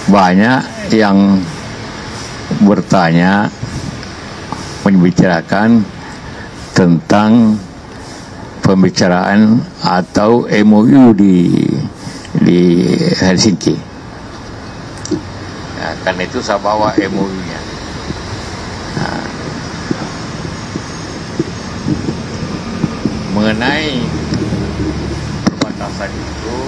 banyak yang bertanya, membicarakan tentang pembicaraan atau MOU di Helsinki. Nah, karena itu saya bawa MOU-nya. Nah, mengenai perbatasan itu,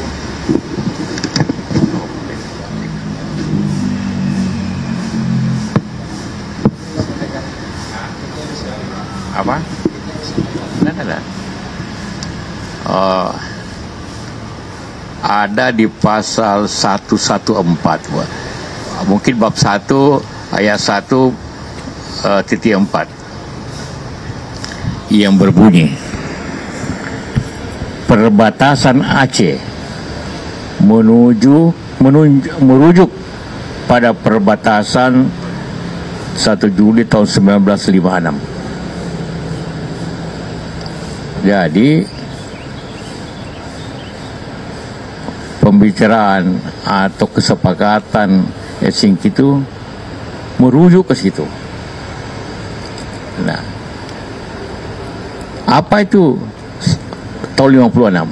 apa? Ada di pasal 114, mungkin bab 1 ayat 1 titik 4 yang berbunyi, perbatasan Aceh merujuk pada perbatasan 1 Juli tahun 1956. Jadi pembicaraan atau kesepakatan Helsinki itu merujuk ke situ. Nah, apa itu tahun 56?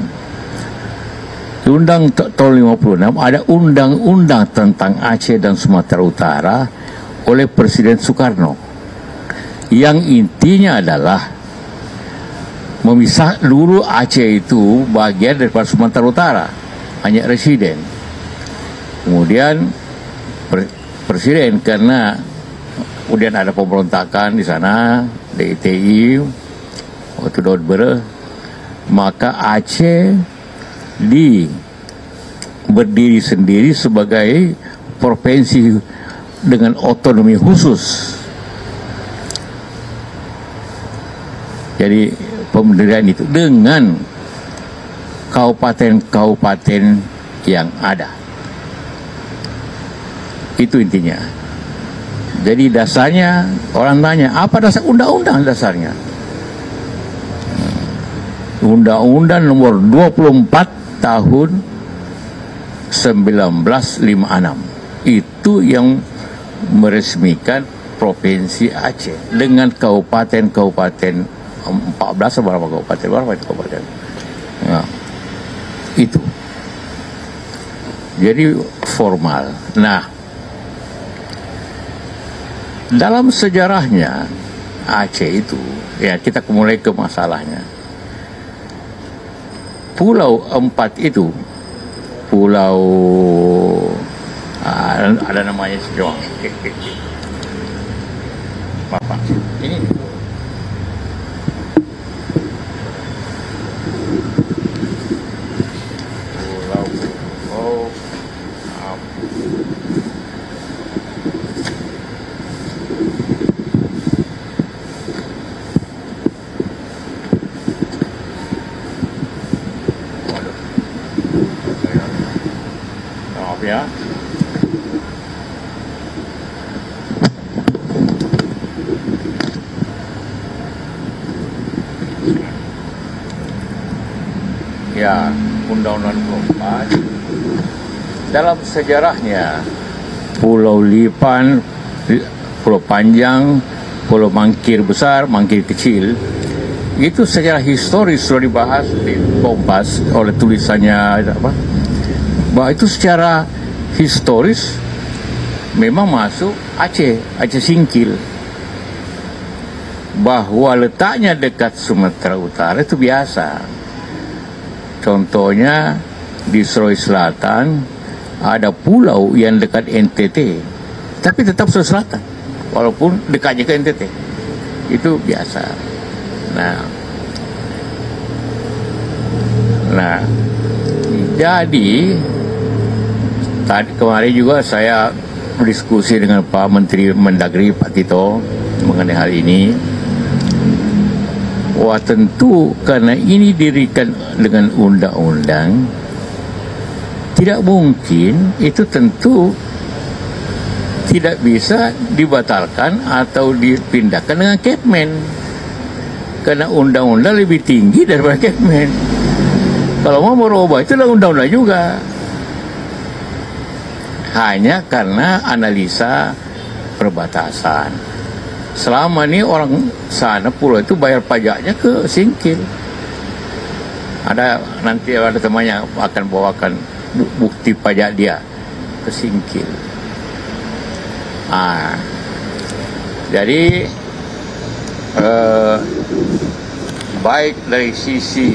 Undang tahun 56 ada undang-undang tentang Aceh dan Sumatera Utara oleh Presiden Soekarno, yang intinya adalah memisah dulu Aceh itu bagian daripada Sumatera Utara, hanya residen. Kemudian Presiden, karena kemudian ada pemberontakan di sana, DITI waktu Daud Bere, maka Aceh berdiri sendiri sebagai provinsi dengan otonomi khusus. Jadi pemerintahan itu dengan kabupaten-kabupaten yang ada. Itu intinya. Jadi dasarnya, orang tanya, apa dasar undang-undang dasarnya? Undang-Undang nomor 24 tahun 1956. Itu yang meresmikan Provinsi Aceh dengan kabupaten-kabupaten 14 berapa kabupaten. Nah, itu. Jadi formal. Nah, dalam sejarahnya Aceh itu, ya kita mulai ke masalahnya. Pulau 4 itu, pulau ada namanya sejauh. Bapak, ini ya. Ya, Undang-Undang 24 dalam sejarahnya Pulau Lipan, Pulau Panjang, Pulau Mangkir besar, Mangkir kecil, itu secara historis sudah dibahas di Kompas oleh tulisannya apa? Bahwa itu secara historis memang masuk Aceh Singkil. Bahwa letaknya dekat Sumatera Utara itu biasa. Contohnya di Sulawesi Selatan ada pulau yang dekat NTT, tapi tetap Sulawesi Selatan, walaupun dekatnya ke NTT. Itu biasa. Nah, jadi tadi kemarin juga saya berdiskusi dengan Pak Menteri Mendagri Pak Tito mengenai hal ini. Wah, tentu karena ini didirikan dengan undang-undang, tidak mungkin itu tentu tidak bisa dibatalkan atau dipindahkan dengan Kepmen, karena undang-undang lebih tinggi daripada Kepmen. Kalau mau merubah itu adalah undang-undang juga. hanya karena analisa perbatasan. Selama ini orang sana pulau itu bayar pajaknya ke Singkil. Nanti ada temannya akan bawakan bukti pajak dia ke Singkil. Jadi baik dari sisi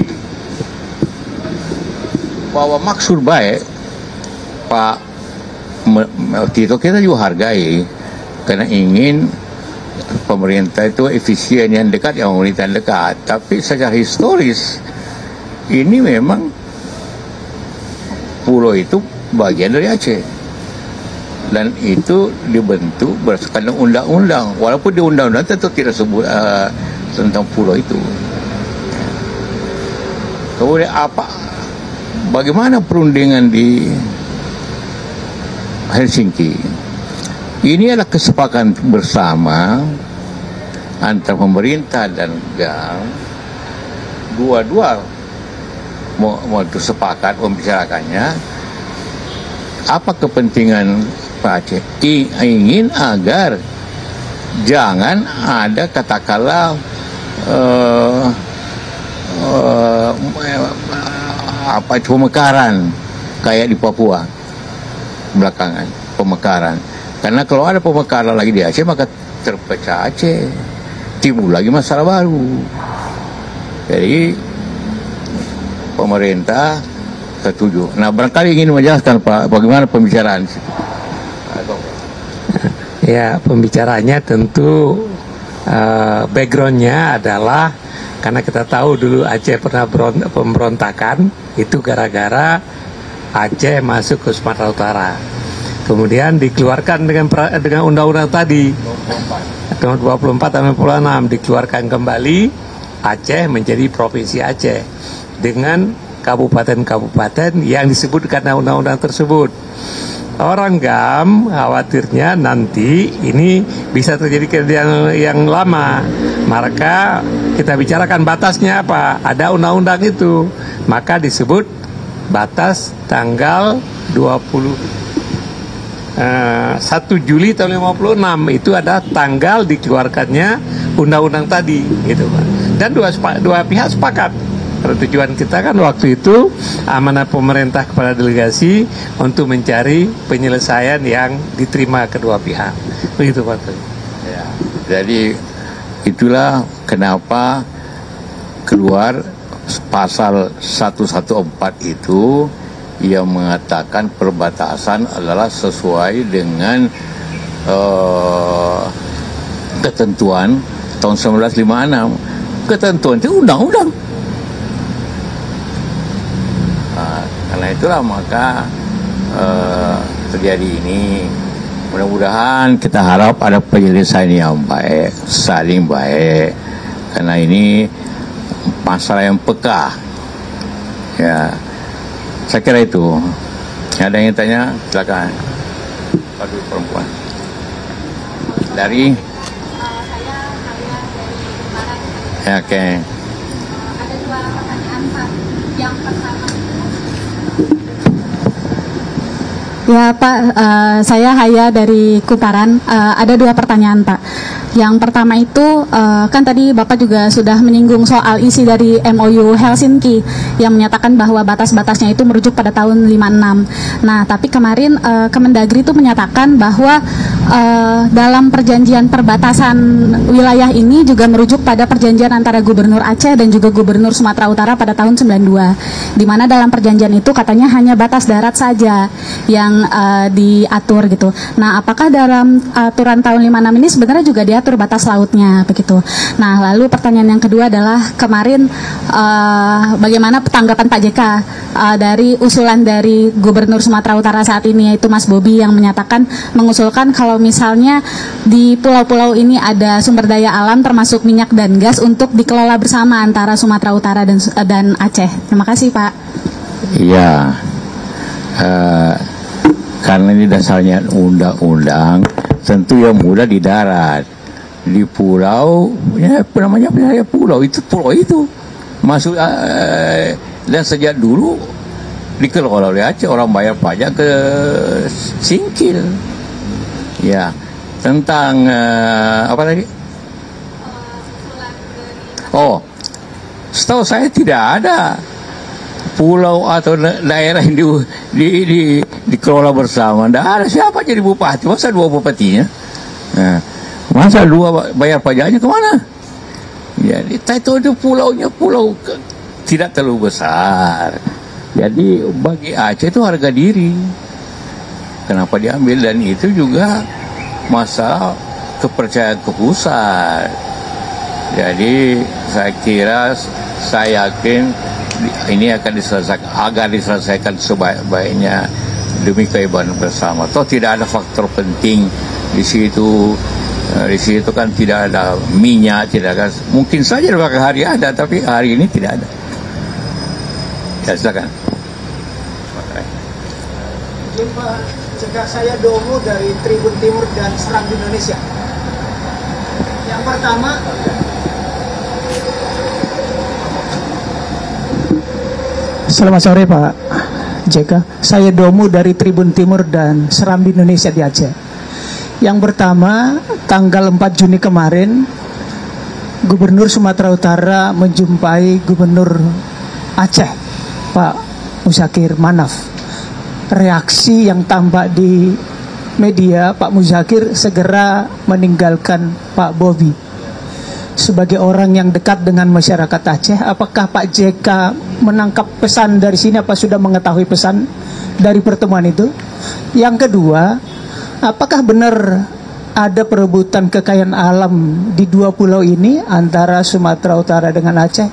bahwa maksud baik Pak Tito kita juga hargai, karena ingin pemerintah itu efisien yang dekat, yang pemerintah dekat. Tapi secara historis ini memang pulau itu bagian dari Aceh, dan itu dibentuk berdasarkan undang-undang, walaupun di undang-undang tentu tidak sebut tentang pulau itu. Kemudian bagaimana perundingan di Helsinki? Ini adalah kesepakatan bersama antara pemerintah dan GAM. Dua-dua mau sepakat membicarakannya. Apa kepentingan Pak Aceh? Ingin agar jangan ada katakanlah pemekaran kayak di Papua belakangan, pemekaran. Karena kalau ada pemekaran lagi di Aceh, maka terpecah Aceh, timbul lagi masalah baru. Jadi pemerintah setuju. Nah, barangkali ingin menjelaskan Pak, bagaimana pembicaraan? Ya, pembicaranya tentu backgroundnya adalah karena kita tahu dulu Aceh pernah pemberontakan, itu gara-gara Aceh masuk ke Sumatera Utara. Kemudian dikeluarkan dengan undang-undang tadi tahun 24 dan 26 dikeluarkan kembali, Aceh menjadi provinsi Aceh dengan kabupaten-kabupaten yang disebut karena undang-undang tersebut. Orang GAM khawatirnya nanti ini bisa terjadi kejadian yang lama. Maka kita bicarakan batasnya apa? Ada undang-undang itu. Maka disebut batas tanggal 1 Juli tahun 56 itu ada tanggal dikeluarkannya undang-undang tadi, gitu Pak. Dan dua pihak sepakat. Karena tujuan kita kan waktu itu amanah pemerintah kepada delegasi untuk mencari penyelesaian yang diterima kedua pihak. Begitu Pak. Ya, jadi itulah kenapa keluar pasal 114 itu yang mengatakan perbatasan adalah sesuai dengan ketentuan tahun 1956. Ketentuan itu undang-undang. Karena itulah maka terjadi ini. Mudah-mudahan kita harap ada penyelesaian yang baik, saling baik. Karena ini masalah yang peka. Ya, saya kira itu. Ada yang tanya? Silakan. Padu perempuan. Dari? Ya, oke. Ada dua pertanyaan Pak. Yang pertama ya Pak, saya Haya dari Kumparan. Ada dua pertanyaan Pak. Yang pertama itu kan tadi Bapak juga sudah menyinggung soal isi dari MOU Helsinki yang menyatakan bahwa batas-batasnya itu merujuk pada tahun 56. Nah, tapi kemarin Kemendagri itu menyatakan bahwa dalam perjanjian perbatasan wilayah ini juga merujuk pada perjanjian antara Gubernur Aceh dan juga Gubernur Sumatera Utara pada tahun 92. Di mana dalam perjanjian itu katanya hanya batas darat saja yang diatur gitu. Nah, apakah dalam aturan tahun 56 ini sebenarnya juga diatur batas lautnya begitu. Nah, lalu pertanyaan yang kedua adalah kemarin bagaimana tanggapan Pak JK dari usulan dari Gubernur Sumatera Utara saat ini, yaitu Mas Bobi, yang menyatakan mengusulkan kalau misalnya di pulau-pulau ini ada sumber daya alam termasuk minyak dan gas untuk dikelola bersama antara Sumatera Utara dan Aceh. Terima kasih Pak. Iya. Karena ini dasarnya undang-undang, tentu yang mudah di darat. Di pulau, ya namanya pulau itu masuk dan sejak dulu dikelola oleh Aceh, orang bayar pajak ke Singkil. Ya, tentang apa tadi? Oh, setahu saya tidak ada pulau atau daerah yang dikelola bersama. Tidak ada siapa jadi bupati. Masa dua bupatinya? Nah, masa dua bayar pajaknya kemana? Ya, itu pulaunya tidak terlalu besar. Jadi bagi Aceh itu harga diri. Kenapa diambil? Dan itu juga masalah kepercayaan ke pusat. Jadi saya yakin ini akan diselesaikan sebaik-baiknya demi keibadah bersama. Toh tidak ada faktor penting di situ. Di situ kan tidak ada minyak, tidak ada. Mungkin saja beberapa hari ada, tapi hari ini tidak ada. Ya, silakan. Pak, jika saya Domo dari Tribun Timur dan Serambi Indonesia. Yang pertama, selamat sore Pak JK. Saya Domo dari Tribun Timur dan Serambi Indonesia di Aceh. Yang pertama, tanggal 4 Juni kemarin, Gubernur Sumatera Utara menjumpai Gubernur Aceh, Pak Muzakir Manaf. Reaksi yang tampak di media, Pak Muzakir segera meninggalkan Pak Bobi. Sebagai orang yang dekat dengan masyarakat Aceh, apakah Pak JK menangkap pesan dari sini? Apa sudah mengetahui pesan dari pertemuan itu? Yang kedua, apakah benar ada perebutan kekayaan alam di dua pulau ini antara Sumatera Utara dengan Aceh?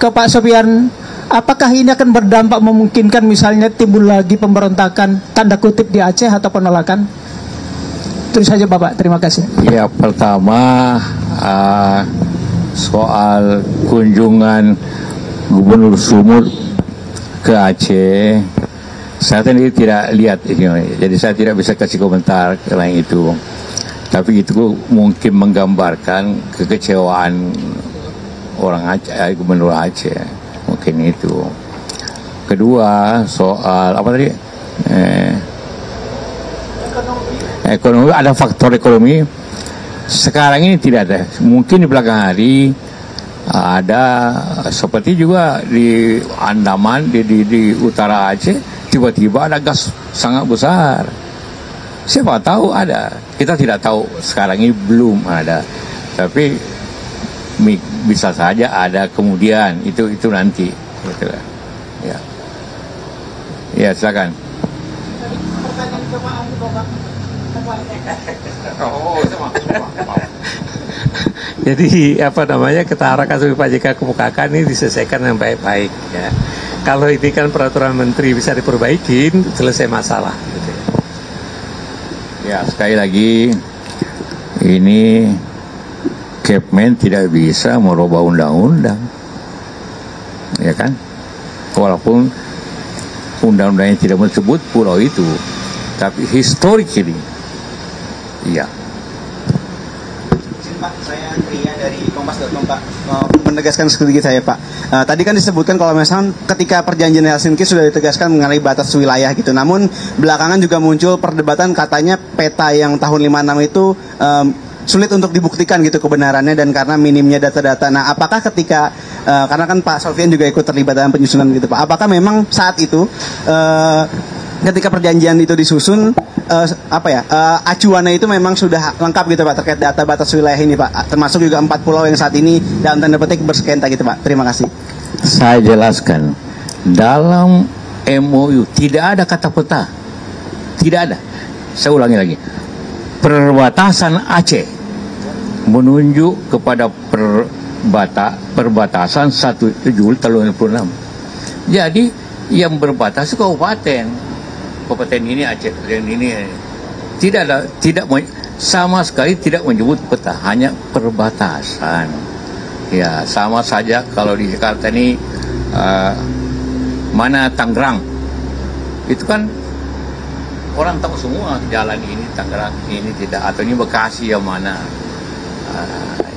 Ke Pak Sofian, apakah ini akan berdampak memungkinkan misalnya timbul lagi pemberontakan tanda kutip di Aceh atau penolakan? Terus saja Bapak, terima kasih. Ya, pertama soal kunjungan Gubernur Sumut ke Aceh, saya sendiri tidak lihat ini, jadi saya tidak bisa kasih komentar selain itu. Tapi itu mungkin menggambarkan kekecewaan orang Aceh, Gubernur Aceh, mungkin itu. Kedua, soal apa tadi? Ekonomi, ada faktor ekonomi. Sekarang ini tidak ada. Mungkin di belakang hari ada, seperti juga di Andaman, di utara Aceh, tiba-tiba ada gas sangat besar. Siapa tahu ada. Kita tidak tahu, sekarang ini belum ada. Tapi bisa saja ada kemudian. Itu nanti. Gitu. Ya. Ya, silakan. Jadi apa namanya, ketara kasus Pak JK kemukakan ini diselesaikan dengan baik-baik ya. Kalau ini kan peraturan menteri bisa diperbaikin, selesai masalah gitu ya. Ya, sekali lagi ini Kepmen tidak bisa merubah undang-undang, ya kan? Walaupun undang-undangnya tidak menyebut pulau itu, tapi historically, iya. Pak, saya Ria dari Kompas.com Pak, menegaskan sedikit saya Pak. Tadi kan disebutkan kalau misalnya ketika perjanjian Helsinki sudah ditegaskan mengenai batas wilayah gitu. Namun belakangan juga muncul perdebatan katanya peta yang tahun 56 itu sulit untuk dibuktikan gitu kebenarannya dan karena minimnya data-data. Nah, apakah ketika karena kan Pak Sofian juga ikut terlibat dalam penyusunan gitu Pak. Apakah memang saat itu ketika perjanjian itu disusun acuannya itu memang sudah lengkap gitu Pak terkait data batas wilayah ini Pak, termasuk juga 4 pulau yang saat ini dalam tanda petik bersengketa gitu Pak. Terima kasih. Saya jelaskan, dalam MOU tidak ada kata peta, tidak ada. Saya ulangi lagi, perbatasan Aceh menunjuk kepada perbatasan 1 Juli tahun 1986. Jadi yang berbatas kabupaten ini Aceh, dan ini tidak sama sekali tidak menyebut peta, hanya perbatasan. Ya, sama saja kalau di Jakarta ini mana Tangerang, itu kan orang tahu semua jalan ini Tangerang, ini tidak, atau ini Bekasi yang mana.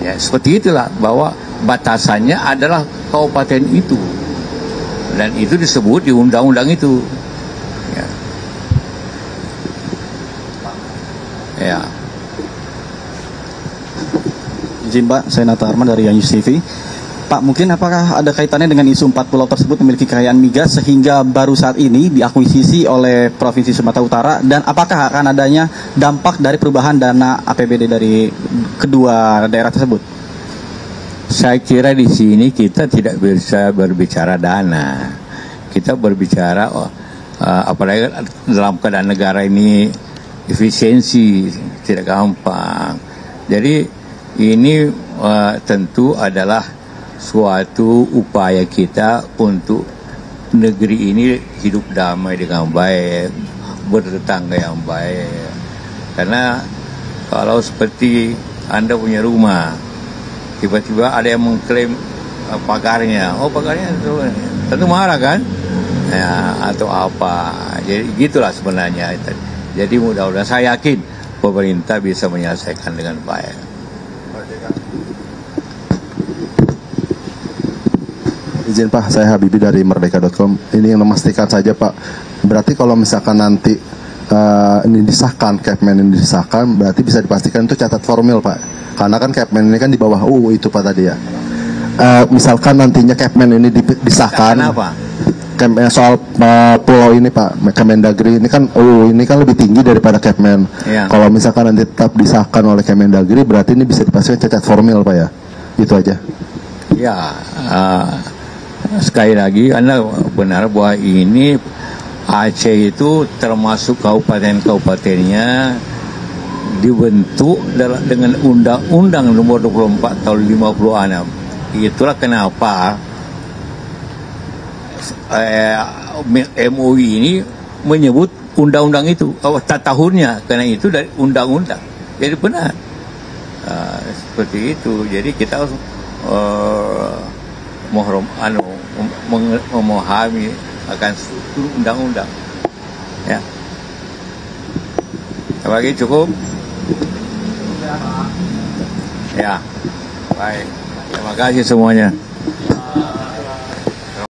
Ya, seperti itulah bahwa batasannya adalah kabupaten itu. Dan itu disebut di undang-undang itu. Ya. Ya. Izin Pak, saya Nata Arman dari Yanyus TV. Pak, mungkin apakah ada kaitannya dengan isu 4 pulau tersebut memiliki kekayaan migas sehingga baru saat ini diakuisisi oleh Provinsi Sumatera Utara, dan apakah akan adanya dampak dari perubahan dana APBD dari kedua daerah tersebut? Saya kira di sini kita tidak bisa berbicara dana. Kita berbicara apalagi dalam keadaan negara ini efisiensi tidak gampang. Jadi ini tentu adalah suatu upaya kita untuk negeri ini hidup damai dengan baik, bertetangga yang baik. Karena kalau seperti Anda punya rumah, tiba-tiba ada yang mengklaim pagarnya, pagarnya itu tentu marah kan, ya, atau apa. Jadi gitulah sebenarnya. Jadi mudah-mudahan saya yakin pemerintah bisa menyelesaikan dengan baik. Izin Pak, saya Habibi dari Merdeka.com. Ini yang memastikan saja Pak, berarti kalau misalkan nanti ini disahkan, Kepmen ini disahkan, berarti bisa dipastikan itu catat formil Pak. Karena kan Kepmen ini kan di bawah UU itu Pak tadi ya. Misalkan nantinya Kepmen ini disahkan. Kenapa? Soal pulau ini Pak, Kemendagri ini kan UU ini kan lebih tinggi daripada Kepmen. Ya. Kalau misalkan nanti tetap disahkan oleh Kemendagri, berarti ini bisa dipastikan cacat formil Pak ya. Itu aja. Ya, sekali lagi Anda benar bahwa ini Aceh itu termasuk kabupaten-kabupatennya dibentuk dengan Undang-Undang nomor 24 tahun 56. Itulah kenapa MUI ini menyebut undang-undang itu tahunnya, karena itu dari undang-undang. Jadi benar seperti itu. Jadi kita harus memahami akan struktur undang-undang. Ya. Bagi cukup. Ya. Baik. Terima kasih semuanya.